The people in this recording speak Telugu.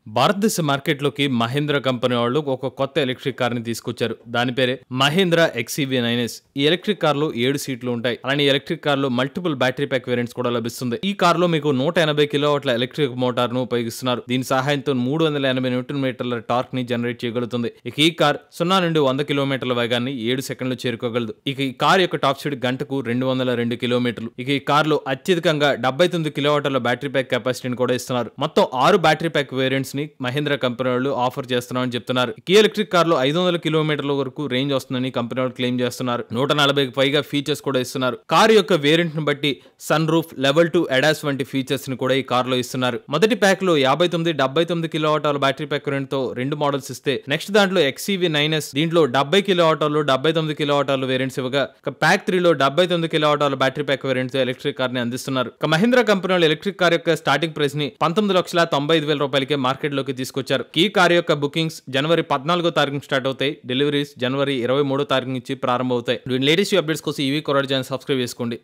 భారతదేశ మార్కెట్‌లోకి మహీంద్రా కంపెనీ వాళ్ళు ఒక కొత్త ఎలక్ట్రిక్ కార్‌ని తీసుకొచ్చారు. దాని పేరే మహీంద్రా ఎక్స్‌ఈవీ 9s. ఈ ఎలక్ట్రిక్ కార్‌లో 7 సీట్లు ఉంటాయి. అలానే ఈ ఎలక్ట్రిక్ కార్‌లో మల్టిపుల్ బ్యాటరీ ప్యాక్ వేరియంట్స్ కూడా లభిస్తుంది. ఈ కార్‌లో మీకు 180 కిలోవాట్ల ఎలక్ట్రిక్ మోటార్‌ను ఉపయోగిస్తున్నారు. దీని సహాయంతో 380 న్యూటన్ మీటర్ల టార్క్‌ని జనరేట్ చేయగలుగుతుంది. ఇక ఈ కార్ 0 నుండి 100 కిలోమీటర్ల వేగాన్ని 7 సెకన్లు చేరుకోగలదు. ఇక ఈ కార్ యొక్క టాప్ స్పీడ్ గంటకు 202 కిలోమీటర్లు. ఇక ఈ కార్‌లో అత్యధికంగా 79 కిలోవాట్ల బ్యాటరీ ప్యాక్ కెపాసిటీని కూడా ఇస్తున్నారు. మొత్తం 6 బ్యాటరీ ప్యాక్ వేరియంట్స్ ని మహీంద్రా కంపెనీ వాళ్ళు ఆఫర్ చేస్తున్నామని చెప్తున్నారు. ఈ ఎలక్ట్రిక్ కార్ లో 500 కిలోమీటర్ల వరకు రేంజ్ వస్తుందని కంపెనీ వాళ్ళు క్లెయిమ్ చేస్తున్నారు. 140కి పైగా ఫీచర్స్ కూడా ఇస్తున్నారు. కార్ యొక్క వేరియంట్ ని బట్టి సన్ రూఫ్, లెవెల్ 2 అడాస్ వంటి ఫీచర్స్ ని కూడా ఈ కార్ లో ఇస్తున్నారు. మొదటి ప్యాక్ లో 59, 79 కిలోవాట్ల బ్యాటరీ ప్యాక్ వేరియంట్ తో 2 మోడల్స్ ఇస్తే, నెక్స్ట్ దాంట్లో ఎక్స్‌ఈవీ 9s దీంట్లో 70 కిలోవాట్ల 79 కిలోవాట్ల వేరియంట్స్ ఇవ్వగా, ప్యాక్ 3 లో 79 కిలోవాట్ల బ్యాటరీ ప్యాక్ వేరియంట్ తో ఎలక్ట్రిక్ కార్ ని అందిస్తున్నారు. మహీంద్రా కంపెనీ వాళ్ళు ఎలక్ట్రిక్ కార్ యొక్క స్టార్టింగ్ ప్రైస్ ని 19,95,000 రూపాయలకే మార్కెట్ లోకి తీసుకొచ్చారు. ఈ కార్ యొక్క బుకింగ్స్ జనవరి 14వ తారీఖున స్టార్ట్ అవుతాయి. డెలివరీస్ జనవరి 23వ తారీఖు నుంచి ప్రారంభమవుతాయి. లేటెస్ట్ అప్డేట్స్ కోసం ఈవీ కొరాడ్ ఛానల్ సబ్స్క్రైబ్ చేసుకోండి.